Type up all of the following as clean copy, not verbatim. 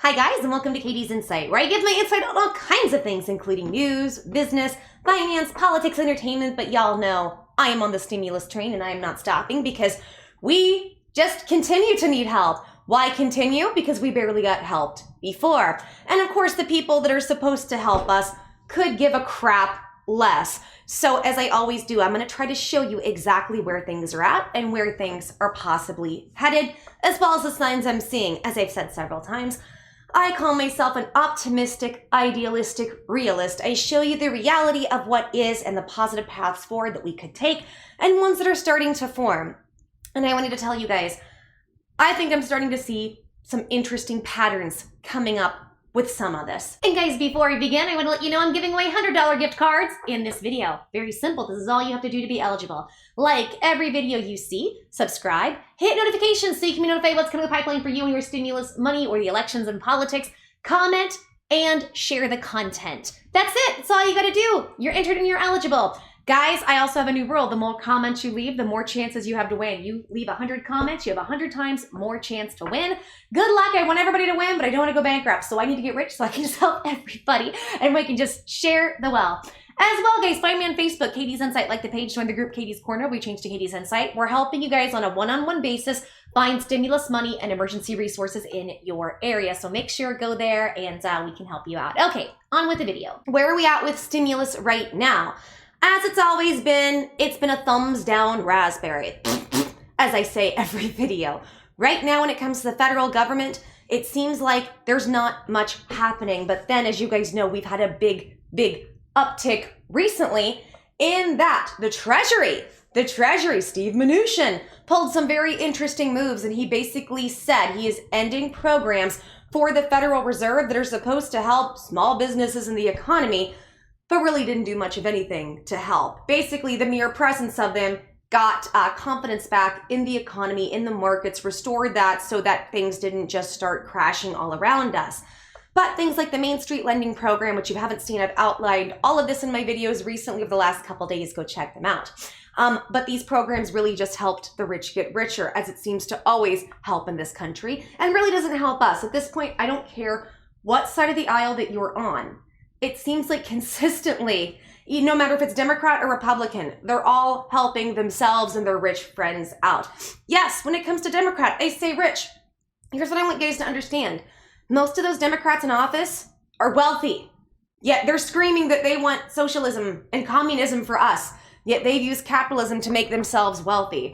Hi guys, and welcome to Katie's Insight, where I give my insight on all kinds of things, including news, business, finance, politics, entertainment, but y'all know I am on the stimulus train and I am not stopping because we just continue to need help. Why continue? Because we barely got helped before. And of course, the people that are supposed to help us could give a crap less. So as I always do, I'm going to try to show you exactly where things are at and where things are possibly headed, as well as the signs I'm seeing. As I've said several times, I call myself an optimistic, idealistic realist. I show you the reality of what is and the positive paths forward that we could take and ones that are starting to form. And I wanted to tell you guys, I think I'm starting to see some interesting patterns coming up with some of this. And guys, before we begin, I want to let you know I'm giving away $100 gift cards in this video. Very simple. This is all you have to do to be eligible. Like every video you see, subscribe, hit notifications so you can be notified what's coming in the pipeline for you and your stimulus money or the elections and politics. Comment and share the content. That's it. That's all you got to do. You're entered and you're eligible. Guys, I also have a new rule. The more comments you leave, the more chances you have to win. You leave 100 comments, you have 100 times more chance to win. Good luck. I want everybody to win, but I don't want to go bankrupt. So I need to get rich so I can just help everybody and we can just share the wealth. As well, guys, find me on Facebook, Katie's Insight. Like the page, join the group Katie's Corner. We changed to Katie's Insight. We're helping you guys on a one-on-one basis find stimulus money and emergency resources in your area. So make sure go there and we can help you out. Okay, on with the video. Where are we at with stimulus right now? As it's always been, it's been a thumbs down raspberry, as I say every video. Right now, when it comes to the federal government, it seems like there's not much happening. But then, as you guys know, we've had a big uptick recently in that the Treasury, Steve Mnuchin, pulled some very interesting moves. And he basically said he is ending programs for the Federal Reserve that are supposed to help small businesses in the economy, but really didn't do much of anything to help. Basically, the mere presence of them got confidence back in the economy, in the markets, restored that so that things didn't just start crashing all around us. But things like the Main Street Lending Program, which you haven't seen, I've outlined all of this in my videos recently over the last couple days. Go check them out. But these programs really just helped the rich get richer, as it seems to always help in this country, and really doesn't help us. At this point, I don't care what side of the aisle that you're on. It seems like consistently, no matter if it's Democrat or Republican, they're all helping themselves and their rich friends out. Yes, when it comes to Democrat, I say rich. Here's what I want you guys to understand. Most of those Democrats in office are wealthy, yet they're screaming that they want socialism and communism for us, yet they've used capitalism to make themselves wealthy.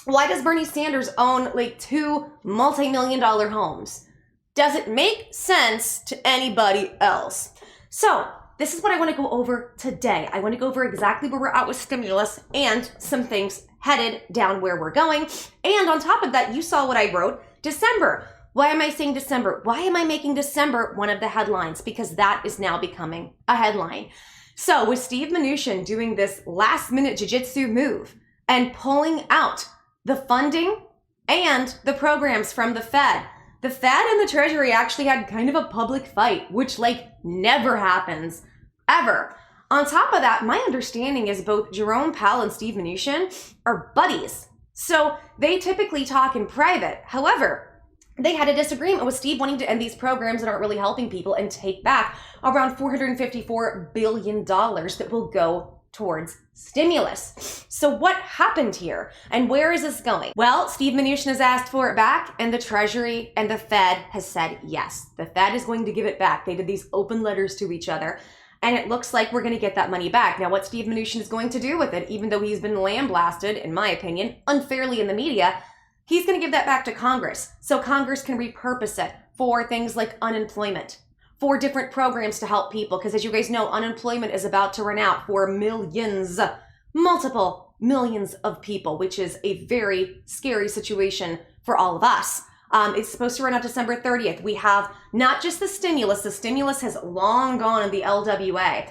Why does Bernie Sanders own like 2 multi-million-dollar homes? Does it make sense to anybody else? So this is what I want to go over today. I want to go over exactly where we're at with stimulus and some things headed down where we're going. And on top of that, you saw what I wrote, December. Why am I saying December? Why am I making December one of the headlines? Because that is now becoming a headline. So with Steve Mnuchin doing this last minute jiu-jitsu move and pulling out the funding and the programs from the Fed and the Treasury actually had kind of a public fight, which never happens, ever. On top of that, my understanding is both Jerome Powell and Steve Mnuchin are buddies. So they typically talk in private. However, they had a disagreement with Steve wanting to end these programs that aren't really helping people and take back around $454 billion that will go towards stimulus. So what happened here and where is this going? Well, Steve Mnuchin has asked for it back and the Treasury and the Fed has said yes. The Fed is going to give it back. They did these open letters to each other and it looks like we're going to get that money back. Now, what Steve Mnuchin is going to do with it, even though he's been lambasted, in my opinion, unfairly in the media, he's going to give that back to Congress so Congress can repurpose it for things like unemployment, for different programs to help people. Because as you guys know, unemployment is about to run out for millions, multiple millions of people, which is a very scary situation for all of us. It's supposed to run out December 30th. We have not just the stimulus has long gone in the LWA.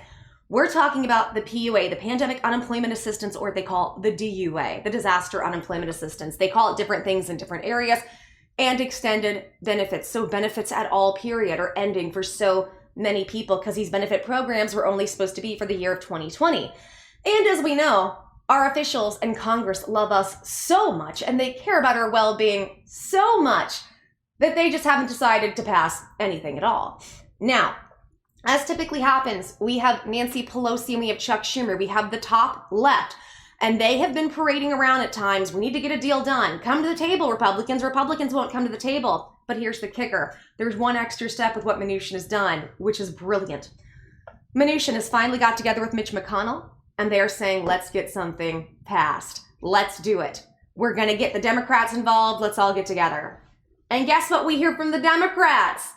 We're talking about the PUA, the Pandemic Unemployment Assistance, or they call the DUA, the Disaster Unemployment Assistance. They call it different things in different areas, and extended benefits. So benefits at all period are ending for so many people because these benefit programs were only supposed to be for the year of 2020. And as we know, our officials in Congress love us so much and they care about our well-being so much that they just haven't decided to pass anything at all. Now, as typically happens, we have Nancy Pelosi and we have Chuck Schumer. We have the top left, and they have been parading around at times. We need to get a deal done. Come to the table, Republicans. Republicans won't come to the table. But here's the kicker. There's one extra step with what Mnuchin has done, which is brilliant. Mnuchin has finally got together with Mitch McConnell, and they are saying, let's get something passed. Let's do it. We're going to get the Democrats involved. Let's all get together. And guess what we hear from the Democrats?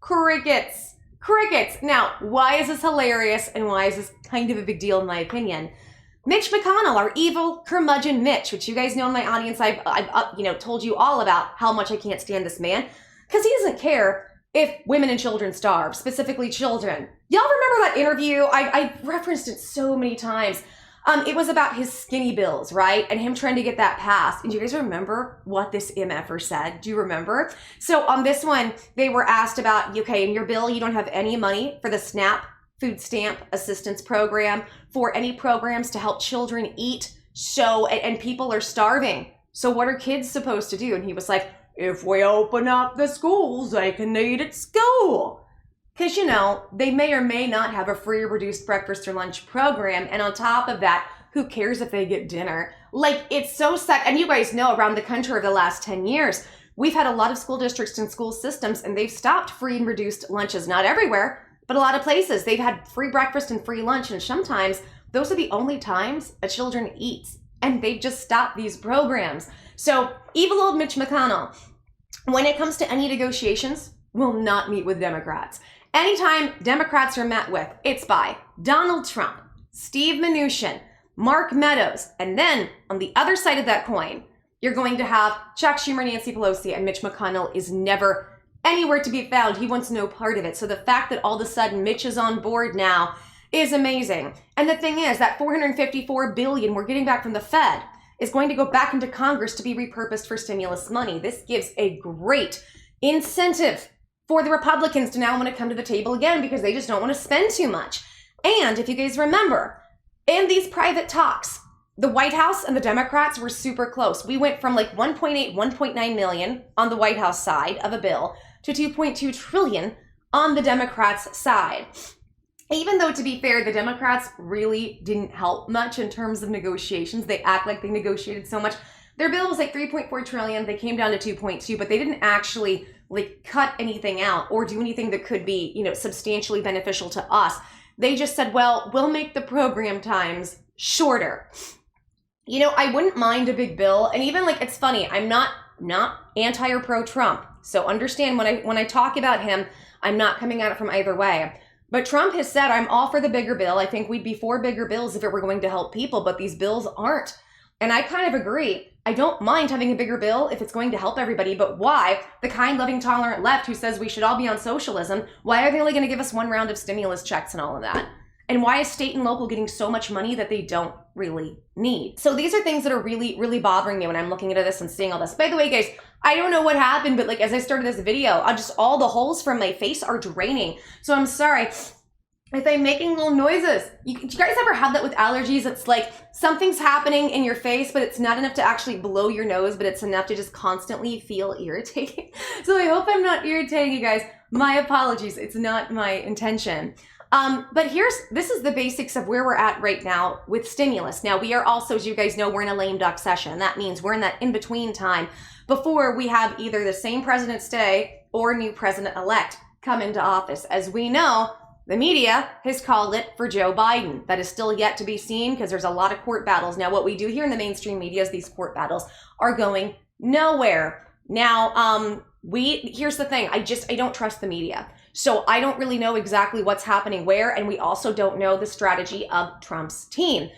Crickets. Crickets. Now, why is this hilarious and why is this kind of a big deal in my opinion? Mitch McConnell, our evil curmudgeon Mitch, which you guys know in my audience, I've told you all about how much I can't stand this man, because he doesn't care if women and children starve, specifically children. Y'all remember that interview? I've referenced it so many times. It was about his skinny bills, right? And him trying to get that passed. And do you guys remember what this MFer said? Do you remember? So on this one, they were asked about, okay, in your bill, you don't have any money for the SNAP food stamp assistance program, for any programs to help children eat. So, and people are starving. So what are kids supposed to do? And he was like, if we open up the schools, they can eat at school. Because, they may or may not have a free or reduced breakfast or lunch program. And on top of that, who cares if they get dinner? Like, it's so sad. And you guys know around the country over the last 10 years, we've had a lot of school districts and school systems, and they've stopped free and reduced lunches. Not everywhere, but a lot of places. They've had free breakfast and free lunch. And sometimes those are the only times a children eats. And they've just stopped these programs. So evil old Mitch McConnell, when it comes to any negotiations, will not meet with Democrats. Anytime Democrats are met with, it's by Donald Trump, Steve Mnuchin, Mark Meadows, and then on the other side of that coin, you're going to have Chuck Schumer, Nancy Pelosi, and Mitch McConnell is never anywhere to be found. He wants no part of it. So the fact that all of a sudden Mitch is on board now is amazing. And the thing is that $454 billion we're getting back from the Fed is going to go back into Congress to be repurposed for stimulus money. This gives a great incentive for the Republicans to now want to come to the table again because they just don't want to spend too much. And if you guys remember, in these private talks, the White House and the Democrats were super close. We went from like 1.8, 1.9 million on the White House side of a bill to 2.2 trillion on the Democrats' side. Even though, to be fair, the Democrats really didn't help much in terms of negotiations. They act like they negotiated so much. Their bill was like 3.4 trillion. They came down to 2.2, but they didn't actually like cut anything out or do anything that could be, substantially beneficial to us. They just said, well, we'll make the program times shorter. I wouldn't mind a big bill. And even it's funny, I'm not anti or pro Trump. So understand when I talk about him, I'm not coming at it from either way. But Trump has said, I'm all for the bigger bill. I think we'd be for bigger bills if it were going to help people, but these bills aren't. And I kind of agree. I don't mind having a bigger bill if it's going to help everybody, but why? The kind, loving, tolerant left who says we should all be on socialism, why are they only going to give us one round of stimulus checks and all of that? And why is state and local getting so much money that they don't really need? So these are things that are really, really bothering me when I'm looking at this and seeing all this. By the way, guys, I don't know what happened, but as I started this video, all the holes from my face are draining. So I'm sorry if I'm making little noises. Do you guys ever have that with allergies? It's like something's happening in your face, but it's not enough to actually blow your nose, but it's enough to just constantly feel irritating. So I hope I'm not irritating you guys. My apologies. It's not my intention. But this is the basics of where we're at right now with stimulus. Now, we are also, as you guys know, we're in a lame duck session. That means we're in that in-between time before we have either the same president stay or new president-elect come into office. As we know, the media has called it for Joe Biden. That is still yet to be seen because there's a lot of court battles. Now, what we do here in the mainstream media is these court battles are going nowhere. Now, here's the thing. I don't trust the media. So I don't really know exactly what's happening where, and we also don't know the strategy of Trump's team.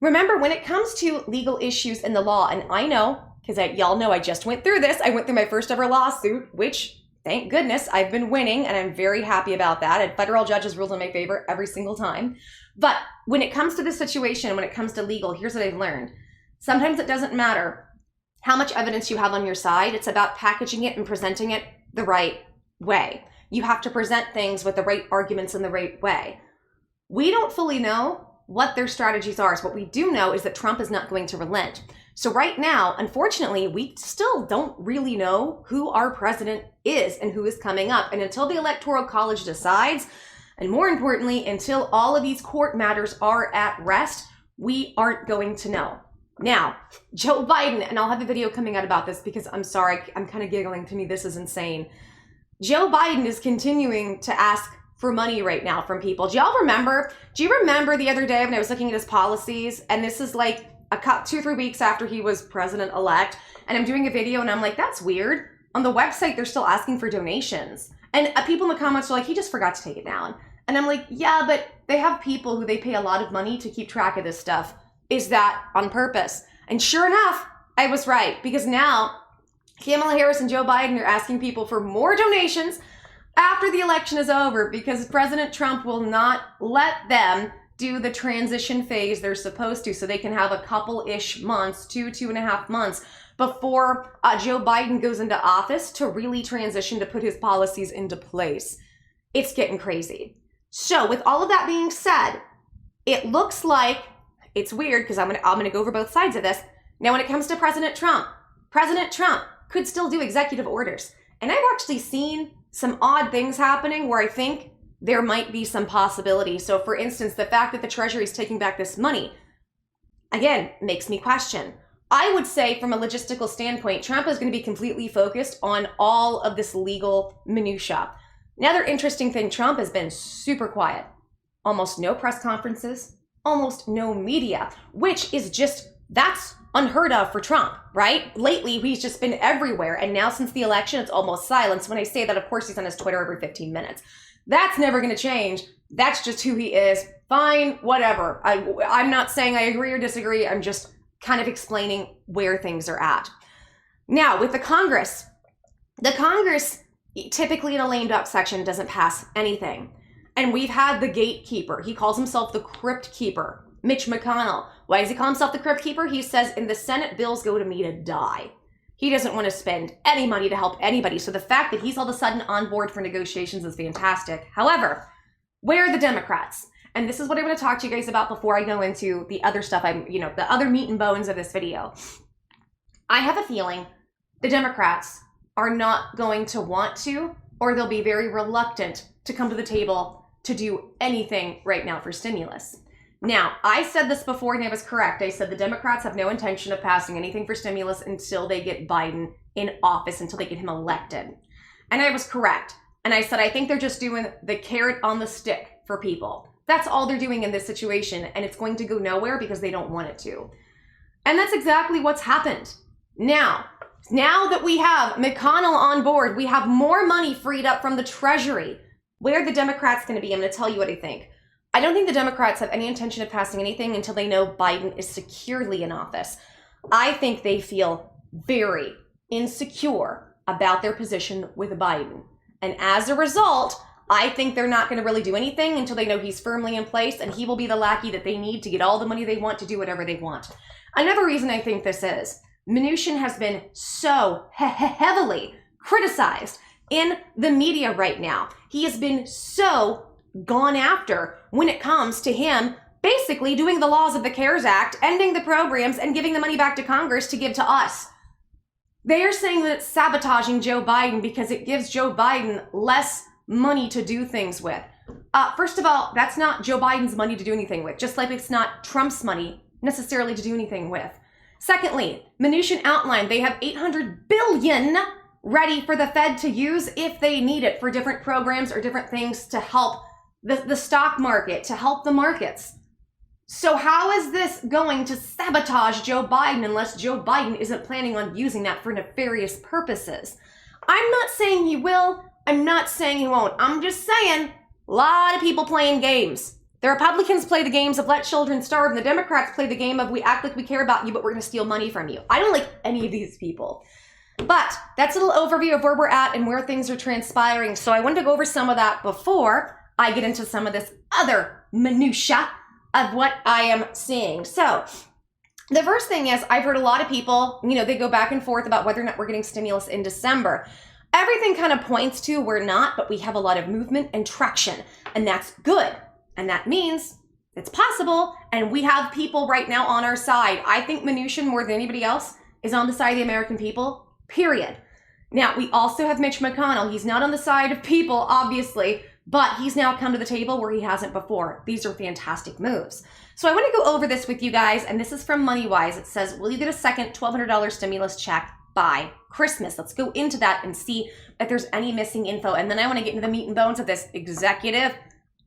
Remember, when it comes to legal issues in the law, and I know, because y'all know I just went through this, I went through my first ever lawsuit, which, thank goodness, I've been winning, and I'm very happy about that, and federal judges ruled in my favor every single time. But when it comes to this situation, when it comes to legal, here's what I've learned. Sometimes it doesn't matter how much evidence you have on your side. It's about packaging it and presenting it the right way. You have to present things with the right arguments in the right way. We don't fully know what their strategies are. So what we do know is that Trump is not going to relent. So right now, unfortunately, we still don't really know who our president is and who is coming up. And until the Electoral College decides, and more importantly, until all of these court matters are at rest, we aren't going to know. Now, Joe Biden, and I'll have a video coming out about this because I'm sorry, I'm kind of giggling. To me, this is insane. Joe Biden is continuing to ask for money right now from people. Do you remember the other day when I was looking at his policies? And this is like 2-3 weeks after he was president-elect. And I'm doing a video and I'm like, that's weird. On the website, they're still asking for donations. And people in the comments are like, he just forgot to take it down. And I'm like, yeah, but they have people who they pay a lot of money to keep track of this stuff. Is that on purpose? And sure enough, I was right, because now Kamala Harris and Joe Biden are asking people for more donations after the election is over, because President Trump will not let them do the transition phase they're supposed to, so they can have a couple-ish months, 2.5 months, before Joe Biden goes into office to really transition to put his policies into place. It's getting crazy. So with all of that being said, it looks like, it's weird because I'm gonna go over both sides of this. Now, when it comes to President Trump could still do executive orders. And I've actually seen some odd things happening where I think there might be some possibility. So for instance, the fact that the Treasury is taking back this money, again, makes me question. I would say from a logistical standpoint, Trump is going to be completely focused on all of this legal minutia. Another interesting thing, Trump has been super quiet. Almost no press conferences, almost no media, which is that's unheard of for Trump, right? Lately, he's just been everywhere. And now since the election, it's almost silence. When I say that, of course, he's on his Twitter every 15 minutes. That's never going to change. That's just who he is. Fine, whatever. I'm not saying I agree or disagree. I'm just kind of explaining where things are at. Now, with the Congress typically in a lame duck section doesn't pass anything. And we've had the gatekeeper. He calls himself the crypt keeper, Mitch McConnell. Why does he call himself the crypt keeper? He says in the Senate, bills go to me to die. He doesn't want to spend any money to help anybody. So the fact that he's all of a sudden on board for negotiations is fantastic. However, where are the Democrats? And this is what I want to talk to you guys about before I go into the other stuff, the other meat and bones of this video. I have a feeling the Democrats are not going to want to, or they'll be very reluctant to come to the table to do anything right now for stimulus. Now, I said this before and I was correct. I said the Democrats have no intention of passing anything for stimulus until they get Biden in office, until they get him elected. And I was correct. And I said, I think they're just doing the carrot on the stick for people. That's all they're doing in this situation. And it's going to go nowhere because they don't want it to. And that's exactly what's happened. Now that we have McConnell on board, we have more money freed up from the Treasury. Where are the Democrats going to be? I'm going to tell you what I think. I don't think the Democrats have any intention of passing anything until they know Biden is securely in office. I think they feel very insecure about their position with Biden. And as a result, I think they're not going to really do anything until they know he's firmly in place and he will be the lackey that they need to get all the money they want to do whatever they want. Another reason I think this is, Mnuchin has been so heavily criticized in the media right now. He has been so gone after when it comes to him basically doing the laws of the CARES Act, ending the programs, and giving the money back to Congress to give to us. They are saying that it's sabotaging Joe Biden because it gives Joe Biden less money to do things with. First of all, that's not Joe Biden's money to do anything with, just like it's not Trump's money necessarily to do anything with. Secondly, Mnuchin outlined they have $800 billion ready for the Fed to use if they need it for different programs or different things to help the stock market, to help the markets. So how is this going to sabotage Joe Biden unless Joe Biden isn't planning on using that for nefarious purposes? I'm not saying he will. I'm not saying he won't. I'm just saying a lot of people playing games. The Republicans play the games of let children starve, and the Democrats play the game of we act like we care about you, but we're going to steal money from you. I don't like any of these people. But that's a little overview of where we're at and where things are transpiring. So I wanted to go over some of that before I get into some of this other minutia of what I am seeing. So the first thing is, I've heard a lot of people, they go back and forth about whether or not we're getting stimulus in December. Everything kind of points to we're not, but we have a lot of movement and traction, and that's good. And that means It's possible, and we have people right now on our side. I think Mnuchin, more than anybody else, is on the side of the American people, period. Now, we also have Mitch McConnell. He's not on the side of people, obviously, but he's now come to the table where he hasn't before. These are fantastic moves. So I want to go over this with you guys, and this is from MoneyWise. It says, will you get a second $1,200 stimulus check by Christmas? Let's go into that and see if there's any missing info. And then I want to get into the meat and bones of this. Executive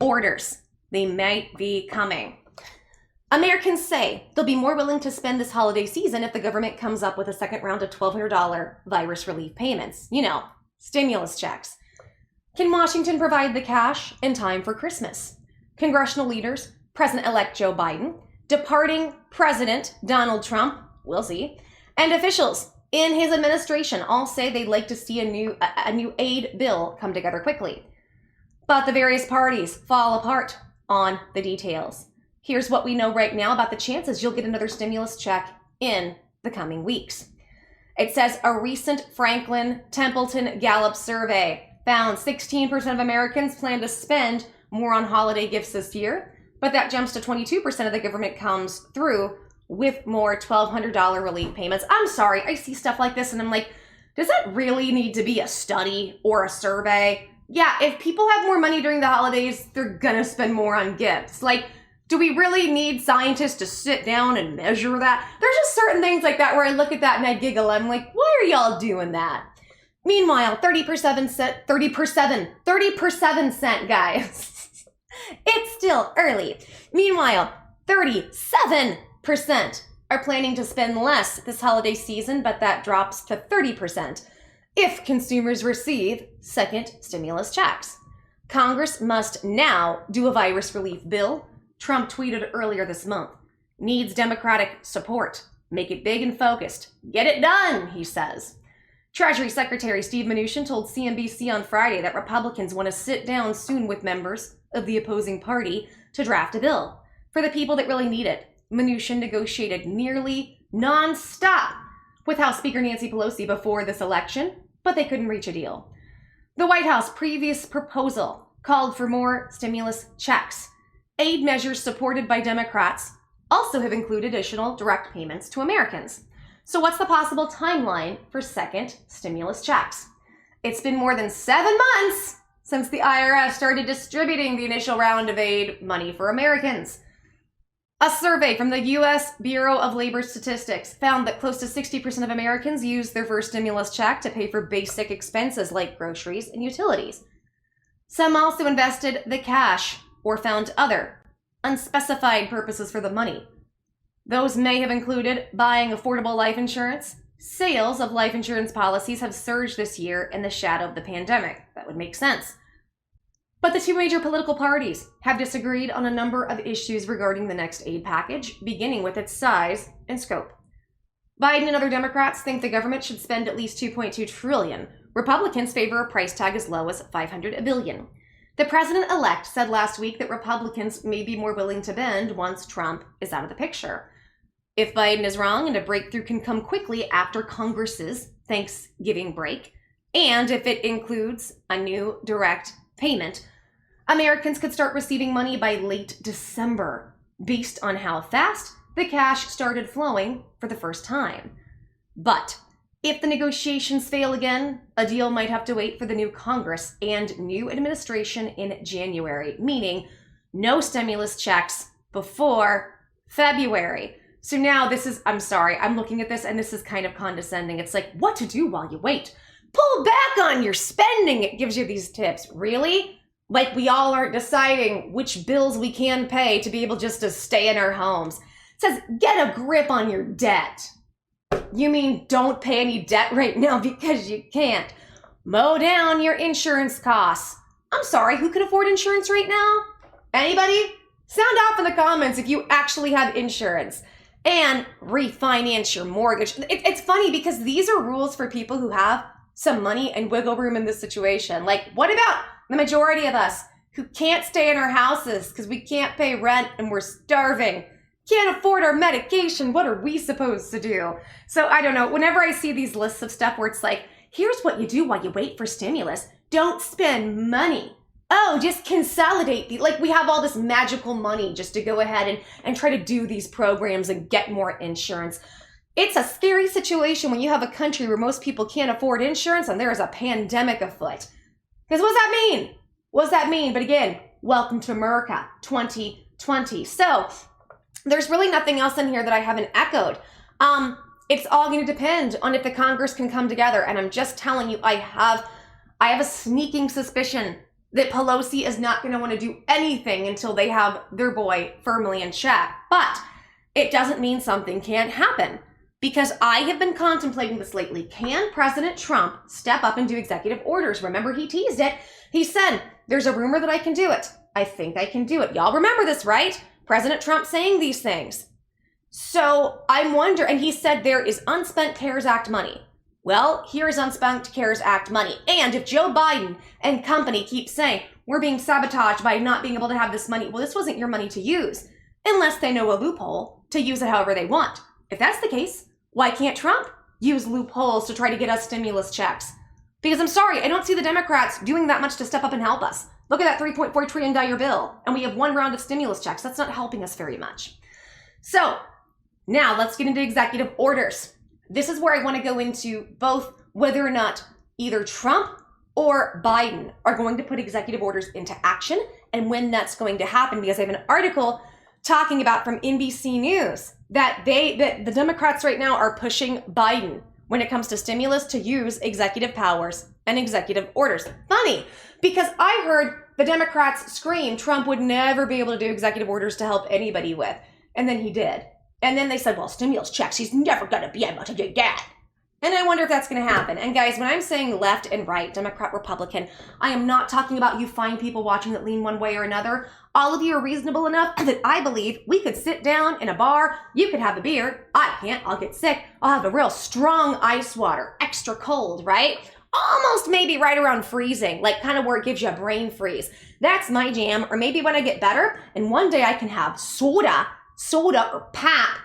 orders. They might be coming. Americans say they'll be more willing to spend this holiday season if the government comes up with a second round of $1,200 virus relief payments. You know, stimulus checks. Can Washington provide the cash in time for Christmas? Congressional leaders, President-elect Joe Biden, departing President Donald Trump, we'll see, and officials in his administration all say they'd like to see a new aid bill come together quickly. But the various parties fall apart on the details. Here's what we know right now about the chances you'll get another stimulus check in the coming weeks. It says a recent Franklin Templeton Gallup survey found 16% of Americans plan to spend more on holiday gifts this year, but that jumps to 22% of the government comes through with more $1,200 relief payments. I'm sorry, I see stuff like this and I'm like, does that really need to be a study or a survey? Yeah, if people have more money during the holidays, they're gonna spend more on gifts. Like, do we really need scientists to sit down and measure that? There's just certain things like that where I look at that and I giggle. I'm like, why are y'all doing that? Meanwhile, 30% cent, guys. It's still early. Meanwhile, 37% are planning to spend less this holiday season, but that drops to 30% if consumers receive second stimulus checks. Congress must now do a virus relief bill. Trump tweeted earlier this month, needs Democratic support. Make it big and focused. Get it done, he says. Treasury Secretary Steve Mnuchin told CNBC on Friday that Republicans want to sit down soon with members of the opposing party to draft a bill. For the people that really need it, Mnuchin negotiated nearly nonstop with House Speaker Nancy Pelosi before this election, but they couldn't reach a deal. The White House previous proposal called for more stimulus checks. Aid measures supported by Democrats also have included additional direct payments to Americans. So what's the possible timeline for second stimulus checks? It's been more than 7 months since the IRS started distributing the initial round of aid money for Americans. A survey from the U.S. Bureau of Labor Statistics found that close to 60% of Americans used their first stimulus check to pay for basic expenses like groceries and utilities. Some also invested the cash or found other unspecified purposes for the money. Those may have included buying affordable life insurance. Sales of life insurance policies have surged this year in the shadow of the pandemic. That would make sense. But the two major political parties have disagreed on a number of issues regarding the next aid package, beginning with its size and scope. Biden and other Democrats think the government should spend at least $2.2 trillion. Republicans favor a price tag as low as $500 billion. The president-elect said last week that Republicans may be more willing to bend once Trump is out of the picture. If Biden is wrong and a breakthrough can come quickly after Congress's Thanksgiving break, and if it includes a new direct payment, Americans could start receiving money by late December, based on how fast the cash started flowing for the first time. But if the negotiations fail again, a deal might have to wait for the new Congress and new administration in January, meaning no stimulus checks before February. So now this is, I'm sorry, I'm looking at this and this is kind of condescending. It's like, what to do while you wait? Pull back on your spending. It gives you these tips. Really? Like we all aren't deciding which bills we can pay to be able just to stay in our homes. It says, get a grip on your debt. You mean don't pay any debt right now because you can't? Mow down your insurance costs. I'm sorry, who can afford insurance right now? Anybody? Sound off in the comments if you actually have insurance. And refinance your mortgage. It's funny because these are rules for people who have some money and wiggle room in this situation. Like, what about the majority of us who can't stay in our houses because we can't pay rent and we're starving? Can't afford our medication. What are we supposed to do? So I don't know. Whenever I see these lists of stuff where it's like, here's what you do while you wait for stimulus. Don't spend money. oh, just consolidate like we have all this magical money just to go ahead and try to do these programs and get more insurance. It's a scary situation when you have a country where most people can't afford insurance and there is a pandemic afoot. Because what does that mean? What does that mean? But again, welcome to America 2020. So there's really nothing else in here that I haven't echoed. It's all going to depend on if the Congress can come together. And I'm just telling you, I have a sneaking suspicion that Pelosi is not going to want to do anything until they have their boy firmly in check. But it doesn't mean something can't happen, because I have been contemplating this lately. Can President Trump step up and do executive orders? Remember, he teased it. He said, there's a rumor that I can do it. I think I can do it. Y'all remember this, right? President Trump saying these things. So I'm wondering, and he said there is unspent CARES Act money. Well, here's unspent CARES Act money. And if Joe Biden and company keep saying, we're being sabotaged by not being able to have this money, well, this wasn't your money to use, unless they know a loophole to use it however they want. If that's the case, why can't Trump use loopholes to try to get us stimulus checks? Because I'm sorry, I don't see the Democrats doing that much to step up and help us. Look at that $3.4 trillion bill, and we have one round of stimulus checks. That's not helping us very much. So now let's get into executive orders. This is where I want to go into both whether or not either Trump or Biden are going to put executive orders into action and when that's going to happen, because I have an article talking about from NBC News that the Democrats right now are pushing Biden when it comes to stimulus to use executive powers and executive orders. Funny, because I heard the Democrats scream Trump would never be able to do executive orders to help anybody with. And then he did. And then they said, well, stimulus checks, he's never going to be able to do that. And I wonder if that's going to happen. And guys, when I'm saying left and right, Democrat, Republican, I am not talking about you fine people watching that lean one way or another. All of you are reasonable enough that I believe we could sit down in a bar. You could have a beer. I can't. I'll get sick. I'll have a real strong ice water, extra cold, right? Almost maybe right around freezing, like kind of where it gives you a brain freeze. That's my jam. Or maybe when I get better and one day I can have soda or pop.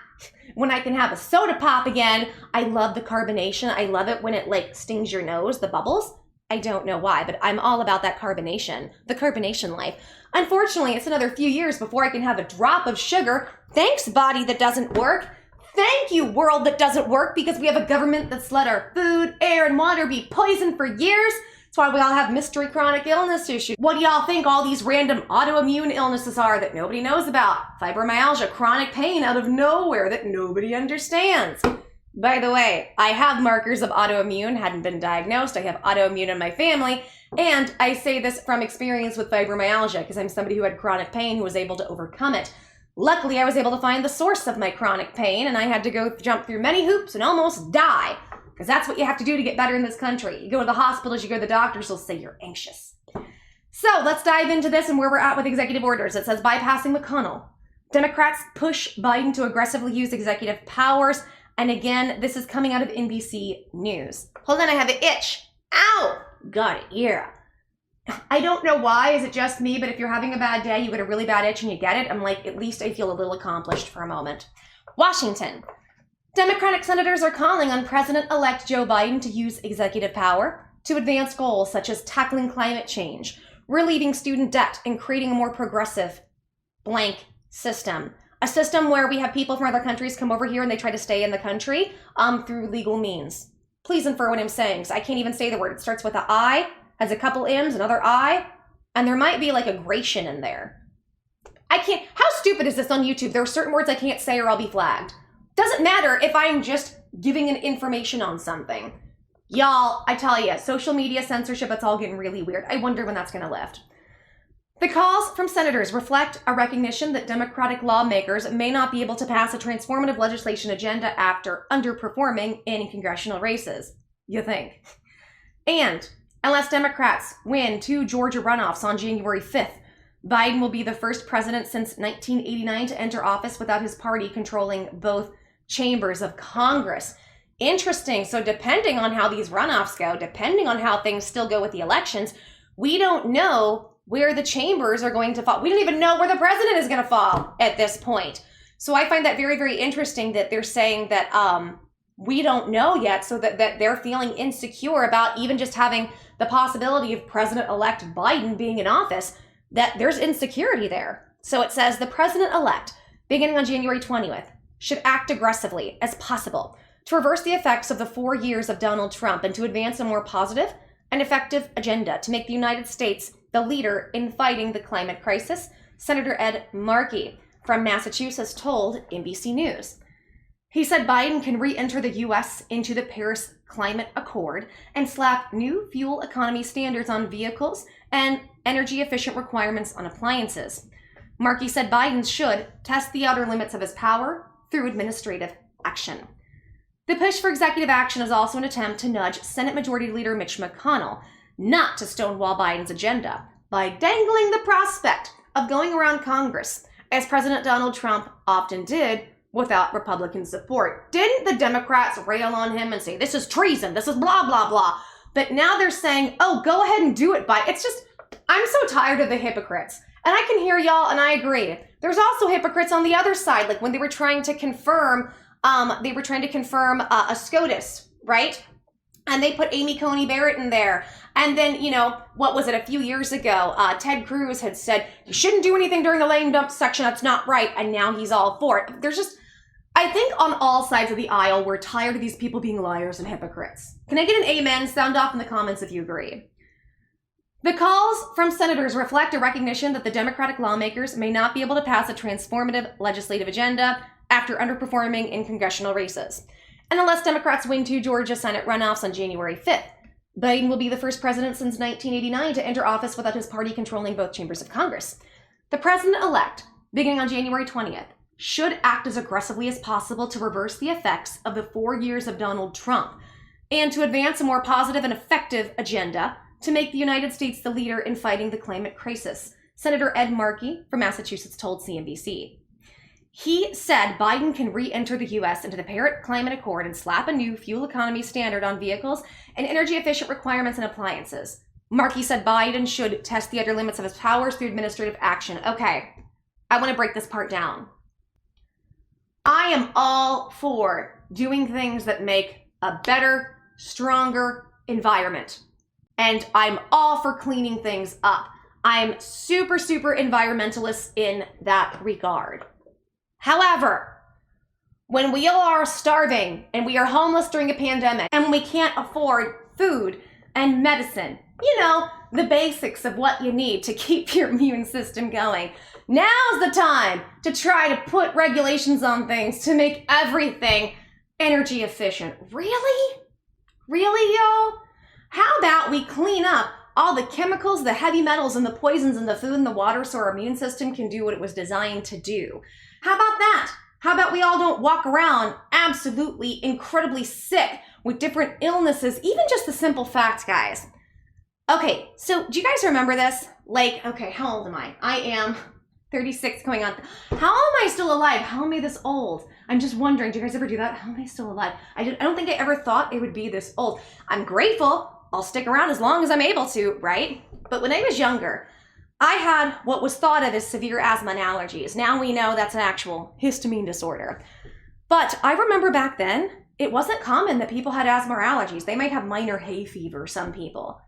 When I can have a soda pop again, I love the carbonation. I love it when it like stings your nose, the bubbles. I don't know why, but I'm all about that carbonation, the carbonation life. Unfortunately, it's another few years before I can have a drop of sugar. Thanks, body that doesn't work. Thank you, world that doesn't work, because we have a government that's let our food, air, and water be poisoned for years. That's why we all have mystery chronic illness issues. What do y'all think all these random autoimmune illnesses are that nobody knows about? Fibromyalgia, chronic pain out of nowhere that nobody understands. By the way, I have markers of autoimmune, hadn't been diagnosed. I have autoimmune in my family. And I say this from experience with fibromyalgia because I'm somebody who had chronic pain who was able to overcome it. Luckily, I was able to find the source of my chronic pain, and I had to jump through many hoops and almost die. Because that's what you have to do to get better in this country. You go to the hospitals, you go to the doctors, they'll say you're anxious. So let's dive into this and where we're at with executive orders. It says bypassing McConnell. Democrats push Biden to aggressively use executive powers. And again, this is coming out of NBC News. Hold on, I have an itch. Ow! Got it, yeah. I don't know why, is it just me? But if you're having a bad day, you get a really bad itch and you get it, I'm like, at least I feel a little accomplished for a moment. Washington. Democratic senators are calling on President-elect Joe Biden to use executive power to advance goals such as tackling climate change, relieving student debt, and creating a more progressive blank system. A system where we have people from other countries come over here and they try to stay in the country through legal means. Please infer what I'm saying, because I can't even say the word. It starts with an I, has a couple M's, another I, and there might be like a gration in there. I can't, how stupid is this on YouTube? There are certain words I can't say or I'll be flagged. Doesn't matter if I'm just giving an information on something. Y'all, I tell you, social media censorship, it's all getting really weird. I wonder when that's going to lift. The calls from senators reflect a recognition that Democratic lawmakers may not be able to pass a transformative legislation agenda after underperforming in congressional races. You think? And unless Democrats win 2 Georgia runoffs on January 5th, Biden will be the first president since 1989 to enter office without his party controlling both chambers of Congress. Interesting. So depending on how these runoffs go, depending on how things still go with the elections, we don't know where the chambers are going to fall. We don't even know where the president is going to fall at this point. So I find that very, very interesting that they're saying that we don't know yet, so that they're feeling insecure about even just having the possibility of President-elect Biden being in office, that there's insecurity there. So it says the president-elect, beginning on January 20th, should act aggressively as possible to reverse the effects of the 4 years of Donald Trump and to advance a more positive and effective agenda to make the United States the leader in fighting the climate crisis, Senator Ed Markey from Massachusetts told NBC News. He said Biden can re-enter the U.S. into the Paris Climate Accord and slap new fuel economy standards on vehicles and energy-efficient requirements on appliances. Markey said Biden should test the outer limits of his power through administrative action. The push for executive action is also an attempt to nudge Senate Majority Leader Mitch McConnell not to stonewall Biden's agenda by dangling the prospect of going around Congress, as President Donald Trump often did, without Republican support. Didn't the Democrats rail on him and say, this is treason, this is blah, blah, blah? But now they're saying, oh, go ahead and do it, Biden. It's just, I'm so tired of the hypocrites. And I can hear y'all, and I agree. There's also hypocrites on the other side, like when they were trying to confirm a SCOTUS, right? And they put Amy Coney Barrett in there. And then, what was it, a few years ago, Ted Cruz had said, you shouldn't do anything during the lame dump section, that's not right. And now he's all for it. There's just, I think on all sides of the aisle, we're tired of these people being liars and hypocrites. Can I get an amen? Sound off in the comments if you agree. The calls from senators reflect a recognition that the Democratic lawmakers may not be able to pass a transformative legislative agenda after underperforming in congressional races. And unless Democrats win 2 Georgia Senate runoffs on January 5th, Biden will be the first president since 1989 to enter office without his party controlling both chambers of Congress. The president-elect, beginning on January 20th, should act as aggressively as possible to reverse the effects of the 4 years of Donald Trump and to advance a more positive and effective agenda to make the United States the leader in fighting the climate crisis, Senator Ed Markey from Massachusetts told CNBC. He said Biden can re-enter the U.S. into the Paris Climate Accord and slap a new fuel economy standard on vehicles and energy-efficient requirements and appliances. Markey said Biden should test the outer limits of his powers through administrative action. Okay, I want to break this part down. I am all for doing things that make a better, stronger environment. And I'm all for cleaning things up. I'm super, super environmentalist in that regard. However, when we all are starving and we are homeless during a pandemic and we can't afford food and medicine, the basics of what you need to keep your immune system going, now's the time to try to put regulations on things to make everything energy efficient. Really? Really, y'all? How about we clean up all the chemicals, the heavy metals, and the poisons in the food and the water so our immune system can do what it was designed to do? How about that? How about we all don't walk around absolutely incredibly sick with different illnesses, even just the simple fact, guys. Okay, so do you guys remember this? How old am I? I am 36 going on. How am I still alive? How am I this old? I'm just wondering, do you guys ever do that? How am I still alive? I don't think I ever thought I would be this old. I'm grateful. I'll stick around as long as I'm able to, right? But when I was younger, I had what was thought of as severe asthma and allergies. Now we know that's an actual histamine disorder. But I remember back then, it wasn't common that people had asthma or allergies. They might have minor hay fever, some people.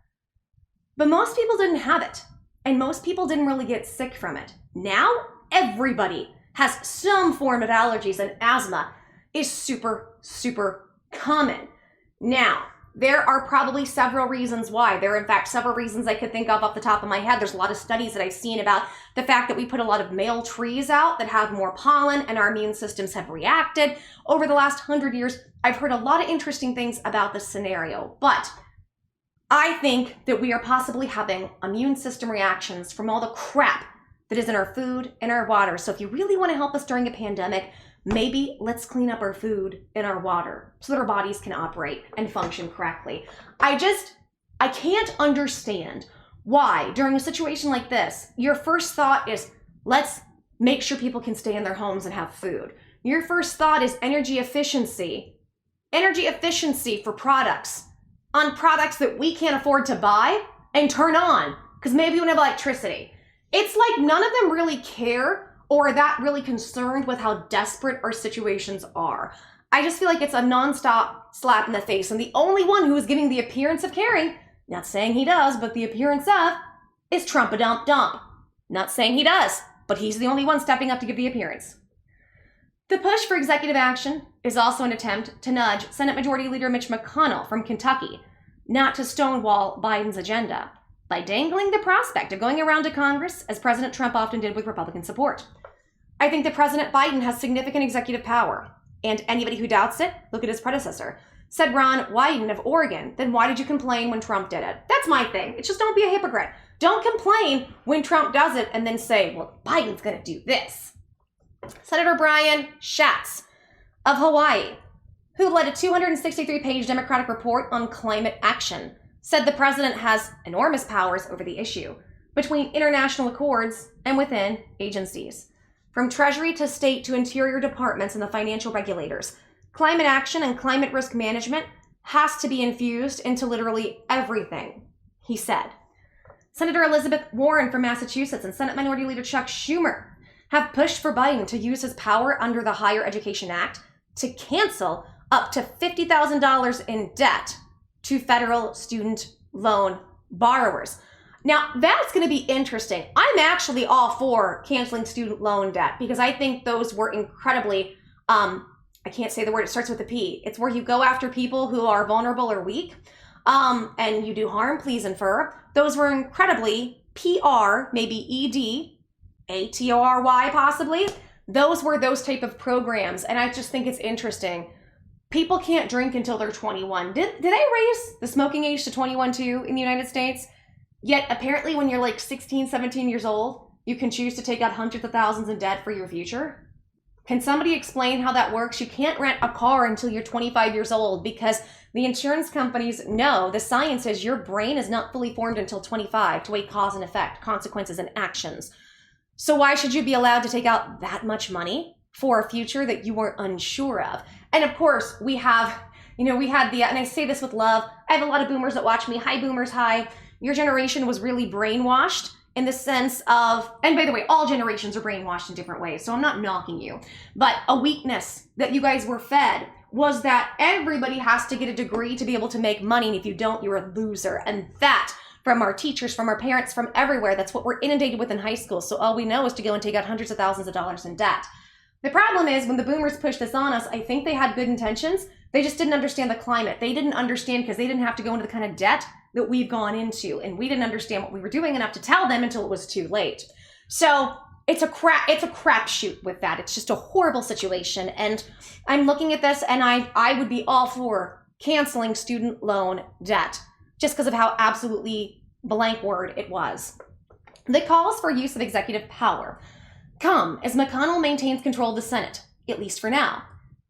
But most people didn't have it. And most people didn't really get sick from it. Now, everybody has some form of allergies, and asthma is super, super common. Now, there are probably several reasons why. There are, in fact, several reasons I could think of off the top of my head. There's a lot of studies that I've seen about the fact that we put a lot of male trees out that have more pollen, and our immune systems have reacted. Over the last 100 years, I've heard a lot of interesting things about this scenario, but I think that we are possibly having immune system reactions from all the crap that is in our food and our water. So if you really want to help us during a pandemic, maybe let's clean up our food and our water so that our bodies can operate and function correctly. I can't understand why during a situation like this, your first thought is, let's make sure people can stay in their homes and have food. Your first thought is energy efficiency for products, on products that we can't afford to buy and turn on because maybe we don't have electricity. It's like none of them really care or are that really concerned with how desperate our situations are. I just feel like it's a nonstop slap in the face. And the only one who is giving the appearance of caring, not saying he does, but the appearance of, is Trump-a-dump-dump. Not saying he does, but he's the only one stepping up to give the appearance. The push for executive action is also an attempt to nudge Senate Majority Leader Mitch McConnell from Kentucky not to stonewall Biden's agenda by dangling the prospect of going around to Congress, as President Trump often did with Republican support. I think that President Biden has significant executive power, and anybody who doubts it, look at his predecessor. Said Ron Wyden of Oregon, then why did you complain when Trump did it? That's my thing. It's just don't be a hypocrite. Don't complain when Trump does it and then say, well, Biden's going to do this. Senator Brian Schatz of Hawaii, who led a 263-page Democratic report on climate action, said the president has enormous powers over the issue between international accords and within agencies. From Treasury to state to interior departments and the financial regulators, climate action and climate risk management has to be infused into literally everything, he said. Senator Elizabeth Warren from Massachusetts and Senate Minority Leader Chuck Schumer have pushed for Biden to use his power under the Higher Education Act to cancel up to $50,000 in debt to federal student loan borrowers. Now, that's going to be interesting. I'm actually all for canceling student loan debt because I think those were incredibly, I can't say the word, it starts with a P. It's where you go after people who are vulnerable or weak, and you do harm, please infer. Those were incredibly PR, maybe ED, ATORY possibly. Those were those type of programs, and I just think it's interesting. People can't drink until they're 21. Did they raise the smoking age to 21 too in the United States? Yet apparently when you're like 16, 17 years old, you can choose to take out hundreds of thousands in debt for your future. Can somebody explain how that works? You can't rent a car until you're 25 years old because the insurance companies know the science says your brain is not fully formed until 25 to weigh cause and effect, consequences and actions. So why should you be allowed to take out that much money for a future that you weren't unsure of? And of course, we had the, and I say this with love, I have a lot of boomers that watch me. Hi, boomers, hi. Your generation was really brainwashed in the sense of, and by the way, all generations are brainwashed in different ways, so I'm not knocking you. But a weakness that you guys were fed was that everybody has to get a degree to be able to make money, and if you don't, you're a loser. And that, from our teachers, from our parents, from everywhere, that's what we're inundated with in high school. So all we know is to go and take out hundreds of thousands of dollars in debt. The problem is when the boomers pushed this on us, I think they had good intentions. They just didn't understand the climate. They didn't understand because they didn't have to go into the kind of debt that we've gone into. And we didn't understand what we were doing enough to tell them until it was too late. So it's a crapshoot with that. It's just a horrible situation. And I'm looking at this and I would be all for canceling student loan debt just because of how absolutely blank word it was. The calls for use of executive power come as McConnell maintains control of the Senate, at least for now,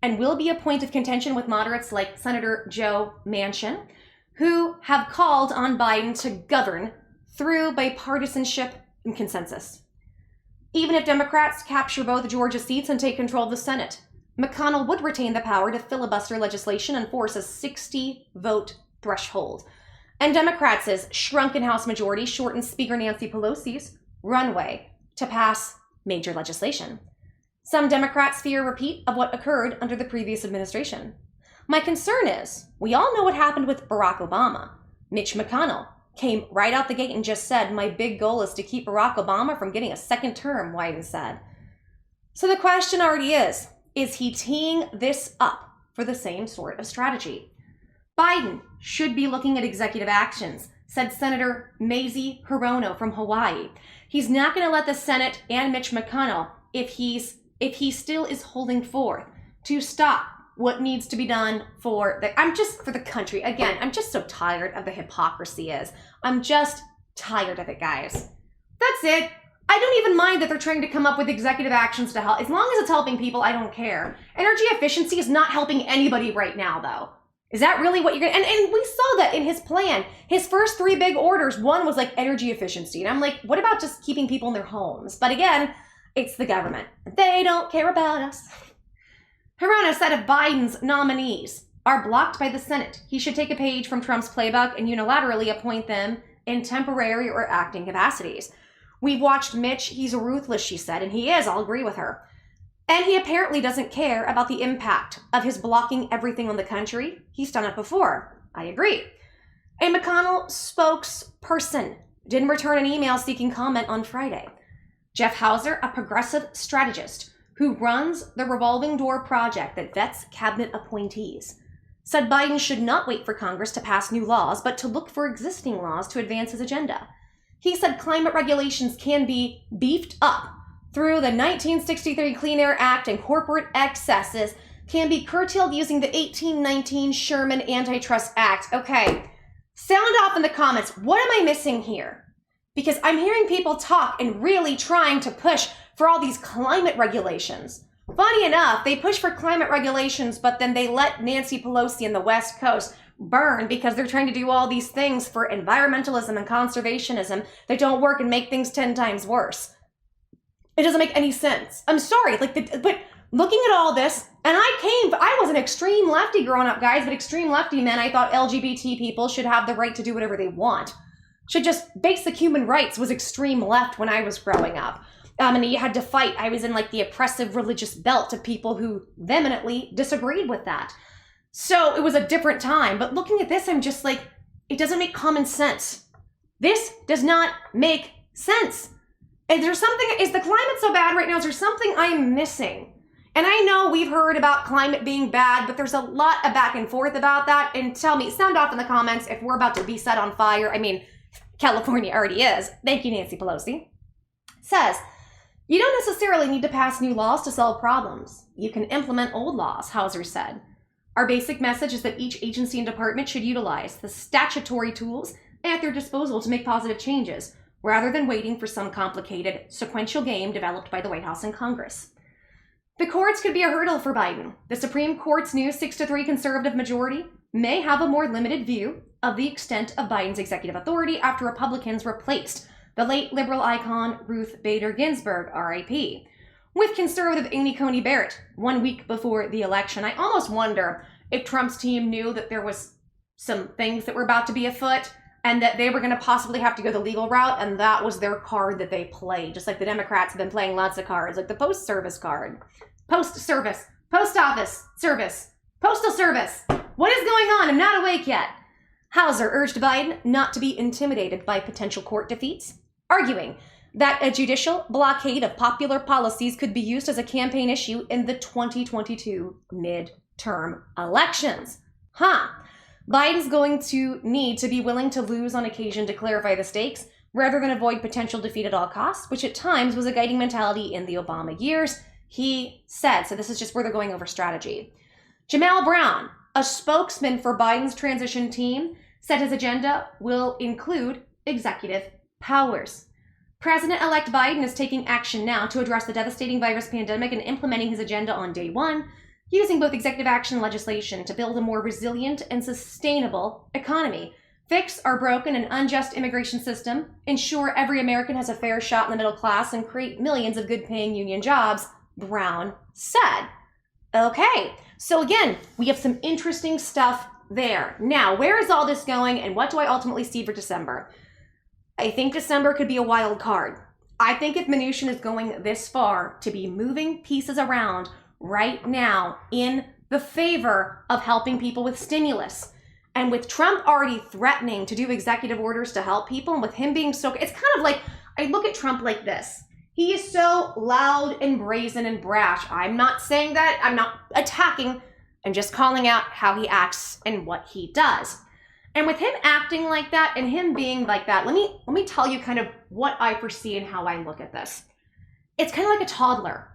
and will be a point of contention with moderates like Senator Joe Manchin, who have called on Biden to govern through bipartisanship and consensus. Even if Democrats capture both Georgia seats and take control of the Senate, McConnell would retain the power to filibuster legislation and force a 60-vote threshold. And Democrats' shrunken House majority shortens Speaker Nancy Pelosi's runway to pass major legislation. Some Democrats fear a repeat of what occurred under the previous administration. My concern is, we all know what happened with Barack Obama. Mitch McConnell came right out the gate and just said, my big goal is to keep Barack Obama from getting a second term, Wyden said. So the question already is he teeing this up for the same sort of strategy? Biden should be looking at executive actions, said Senator Mazie Hirono from Hawaii. He's not going to let the Senate and Mitch McConnell, if he still is holding forth, to stop what needs to be done for the country. Again, I'm just so tired of the hypocrisy I'm just tired of it, guys. That's it. I don't even mind that they're trying to come up with executive actions to help. As long as it's helping people, I don't care. Energy efficiency is not helping anybody right now, though. Is that really what you're going to... And we saw that in his plan. His first 3 big orders, one was like energy efficiency. And I'm like, what about just keeping people in their homes? But again, it's the government. They don't care about us. Hirono said if Biden's nominees are blocked by the Senate, he should take a page from Trump's playbook and unilaterally appoint them in temporary or acting capacities. We've watched Mitch. He's ruthless, she said, and he is. I'll agree with her. And he apparently doesn't care about the impact of his blocking everything on the country. He's done it before. I agree. A McConnell spokesperson didn't return an email seeking comment on Friday. Jeff Hauser, a progressive strategist who runs the revolving door project that vets cabinet appointees, said Biden should not wait for Congress to pass new laws, but to look for existing laws to advance his agenda. He said climate regulations can be beefed up through the 1963 Clean Air Act, and corporate excesses can be curtailed using the 1819 Sherman Antitrust Act. Okay, sound off in the comments. What am I missing here? Because I'm hearing people talk and really trying to push for all these climate regulations. Funny enough, they push for climate regulations, but then they let Nancy Pelosi and the West Coast burn because they're trying to do all these things for environmentalism and conservationism that don't work and make things 10 times worse. It doesn't make any sense. I'm sorry, but looking at all this, and I was an extreme lefty growing up, guys, but extreme lefty meant I thought LGBT people should have the right to do whatever they want. Should just basic human rights was extreme left when I was growing up. And you had to fight. I was in like the oppressive religious belt of people who vehemently disagreed with that. So it was a different time. But looking at this, I'm just like, it doesn't make common sense. This does not make sense. Is the climate so bad right now? Is there something I'm missing? And I know we've heard about climate being bad, but there's a lot of back and forth about that. And tell me, sound off in the comments if we're about to be set on fire. I mean, California already is. Thank you, Nancy Pelosi. Says, you don't necessarily need to pass new laws to solve problems. You can implement old laws, Hauser said. Our basic message is that each agency and department should utilize the statutory tools at their disposal to make positive changes, rather than waiting for some complicated sequential game developed by the White House and Congress. The courts could be a hurdle for Biden. The Supreme Court's new 6-3 conservative majority may have a more limited view of the extent of Biden's executive authority after Republicans replaced the late liberal icon Ruth Bader Ginsburg, RIP, with conservative Amy Coney Barrett 1 week before the election. I almost wonder if Trump's team knew that there was some things that were about to be afoot and that they were going to possibly have to go the legal route, and that was their card that they played, just like the Democrats have been playing lots of cards, like the post-service card. Post-service, post office, service, postal service. What is going on? I'm not awake yet. Hauser urged Biden not to be intimidated by potential court defeats, arguing that a judicial blockade of popular policies could be used as a campaign issue in the 2022 midterm elections. Biden's going to need to be willing to lose on occasion to clarify the stakes, rather than avoid potential defeat at all costs, which at times was a guiding mentality in the Obama years, he said. So this is just where they're going over strategy. Jamal Brown, a spokesman for Biden's transition team, said his agenda will include executive powers. President-elect Biden is taking action now to address the devastating virus pandemic and implementing his agenda on day one, using both executive action and legislation to build a more resilient and sustainable economy, fix our broken and unjust immigration system, ensure every American has a fair shot in the middle class, and create millions of good-paying union jobs, Brown said. Okay, so again, we have some interesting stuff there. Now, where is all this going, and what do I ultimately see for December? I think December could be a wild card. I think if Mnuchin is going this far to be moving pieces around right now in the favor of helping people with stimulus, and with Trump already threatening to do executive orders to help people, and with him being so, it's kind of like, I look at Trump like this. He is so loud and brazen and brash. I'm not saying that, I'm not attacking, I'm just calling out how he acts and what he does. And with him acting like that and him being like that, let me tell you kind of what I foresee and how I look at this. It's kind of like a toddler.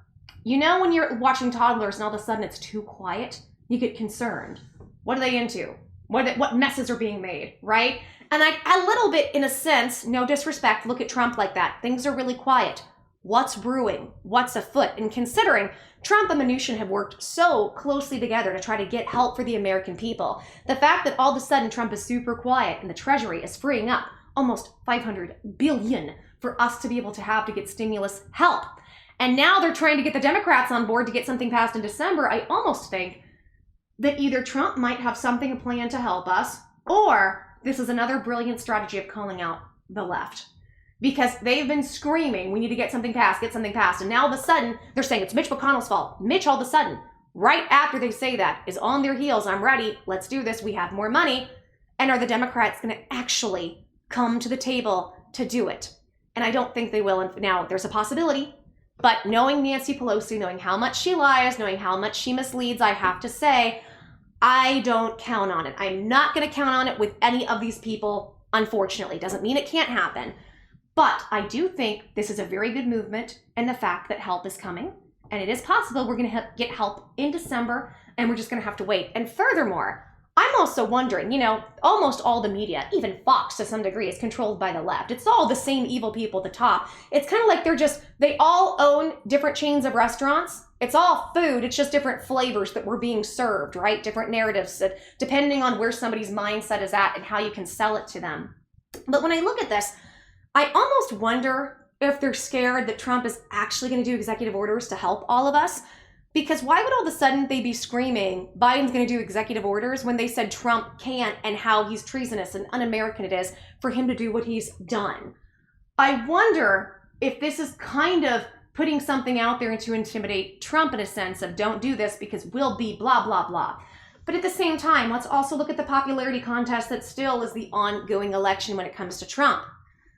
You know when you're watching toddlers and all of a sudden it's too quiet, you get concerned. What are they into? What messes are being made, right? And a little bit, in a sense, no disrespect, look at Trump like that. Things are really quiet. What's brewing? What's afoot? And considering Trump and Mnuchin have worked so closely together to try to get help for the American people, the fact that all of a sudden Trump is super quiet and the Treasury is freeing up almost $500 billion for us to be able to have to get stimulus help. And now they're trying to get the Democrats on board to get something passed in December. I almost think that either Trump might have something planned to help us, or this is another brilliant strategy of calling out the left. because they've been screaming, we need to get something passed, get something passed. And now all of a sudden, they're saying it's Mitch McConnell's fault. Mitch, all of a sudden, right after they say that, is on their heels. I'm ready. Let's do this. We have more money. And are the Democrats going to actually come to the table to do it? And I don't think they will. And now, there's a possibility. But knowing Nancy Pelosi, knowing how much she lies, knowing how much she misleads, I have to say, I don't count on it. I'm not going to count on it with any of these people, unfortunately. Doesn't mean it can't happen. But I do think this is a very good movement, and the fact that help is coming. And it is possible we're going to get help in December, and we're just going to have to wait. And furthermore, I'm also wondering, almost all the media, even Fox to some degree, is controlled by the left. It's all the same evil people at the top. It's kind of like they all own different chains of restaurants. It's all food. It's just different flavors that were being served, right? Different narratives, that depending on where somebody's mindset is at and how you can sell it to them. But when I look at this, I almost wonder if they're scared that Trump is actually going to do executive orders to help all of us. Because why would all of a sudden they be screaming Biden's going to do executive orders when they said Trump can't, and how he's treasonous and un-American it is for him to do what he's done? I wonder if this is kind of putting something out there to intimidate Trump in a sense of don't do this because we'll be blah, blah, blah. But at the same time, let's also look at the popularity contest that still is the ongoing election when it comes to Trump.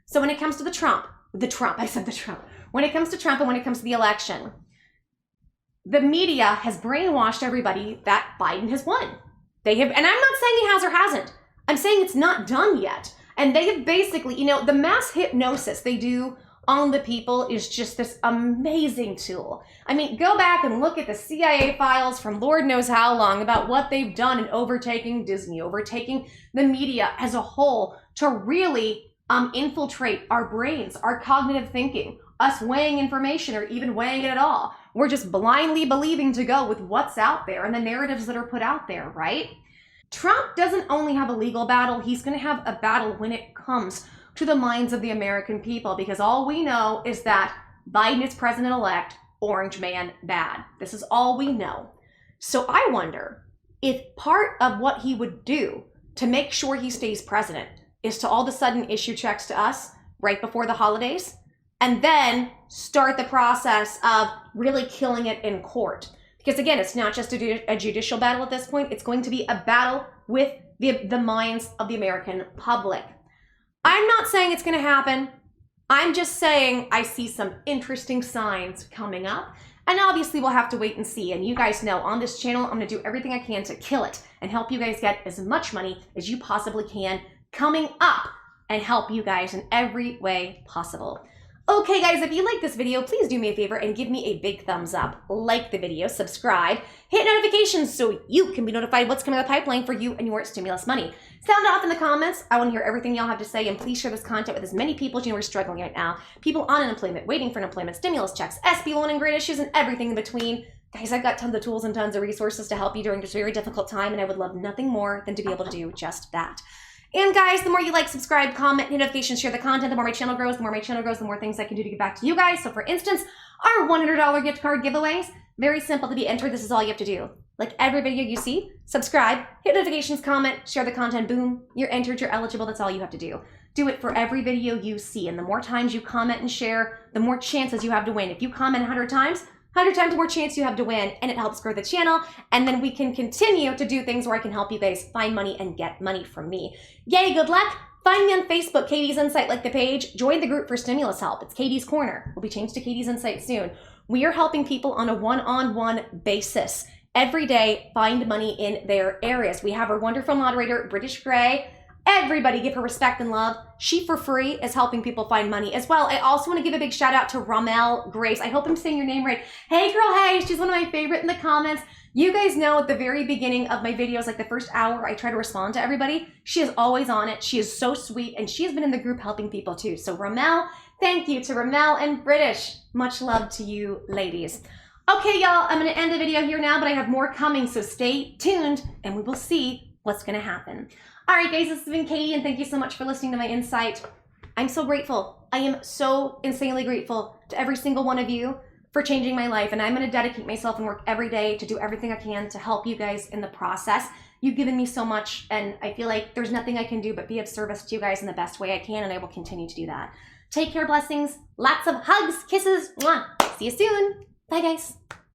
So when it comes to when it comes to Trump and when it comes to the election, the media has brainwashed everybody that Biden has won. And I'm not saying he has or hasn't. I'm saying it's not done yet. And they have basically, the mass hypnosis they do on the people is just this amazing tool. I mean, go back and look at the CIA files from Lord knows how long about what they've done in overtaking Disney, overtaking the media as a whole to really infiltrate our brains, our cognitive thinking, us weighing information or even weighing it at all. We're just blindly believing to go with what's out there and the narratives that are put out there, right? Trump doesn't only have a legal battle, he's going to have a battle when it comes to the minds of the American people, because all we know is that Biden is president-elect, orange man bad. This is all we know. So I wonder if part of what he would do to make sure he stays president is to all of a sudden issue checks to us right before the holidays, and then start the process of really killing it in court. Because again, it's not just a judicial battle at this point. It's going to be a battle with the minds of the American public. I'm not saying it's going to happen. I'm just saying I see some interesting signs coming up. And obviously we'll have to wait and see. And you guys know on this channel, I'm going to do everything I can to kill it and help you guys get as much money as you possibly can coming up and help you guys in every way possible. Okay guys, if you like this video, please do me a favor and give me a big thumbs up. Like the video, subscribe, hit notifications so you can be notified what's coming down the pipeline for you and your stimulus money. Sound off in the comments. I want to hear everything y'all have to say, and please share this content with as many people as you know are struggling right now. People on unemployment, waiting for unemployment, stimulus checks, SB loan and grant issues, and everything in between. Guys, I've got tons of tools and tons of resources to help you during this very difficult time, and I would love nothing more than to be able to do just that. And guys, the more you like, subscribe, comment, hit notifications, share the content, the more my channel grows. The more my channel grows, the more things I can do to get back to you guys. So for instance, our $100 gift card giveaways, very simple to be entered. This is all you have to do. Like every video you see, subscribe, hit notifications, comment, share the content, boom, you're entered, you're eligible. That's all you have to do. Do it for every video you see. And the more times you comment and share, the more chances you have to win. If you comment 100 times, 100 times more chance you have to win, and it helps grow the channel, and then we can continue to do things where I can help you guys find money and get money from me. Yay, good luck! Find me on Facebook, Katie's Insight, like the page. Join the group for stimulus help. It's Katie's Corner. We'll be changed to Katie's Insight soon. We are helping people on a one-on-one basis every day find money in their areas. We have our wonderful moderator, British Gray. Everybody give her respect and love. She, for free, is helping people find money as well. I also want to give a big shout out to Ramel Grace. I hope I'm saying your name right. Hey girl, hey, she's one of my favorite in the comments. You guys know at the very beginning of my videos, like the first hour, I try to respond to everybody. She is always on it. She is so sweet, and she has been in the group helping people too. So Ramel, thank you to Ramel and British. Much love to you ladies. Okay, y'all, I'm going to end the video here now, but I have more coming, so stay tuned, and we will see what's going to happen. All right, guys, this has been Katie, and thank you so much for listening to my insight. I'm so grateful. I am so insanely grateful to every single one of you for changing my life, and I'm going to dedicate myself and work every day to do everything I can to help you guys in the process. You've given me so much, and I feel like there's nothing I can do but be of service to you guys in the best way I can, and I will continue to do that. Take care, blessings. Lots of hugs, kisses. Mwah. See you soon. Bye, guys.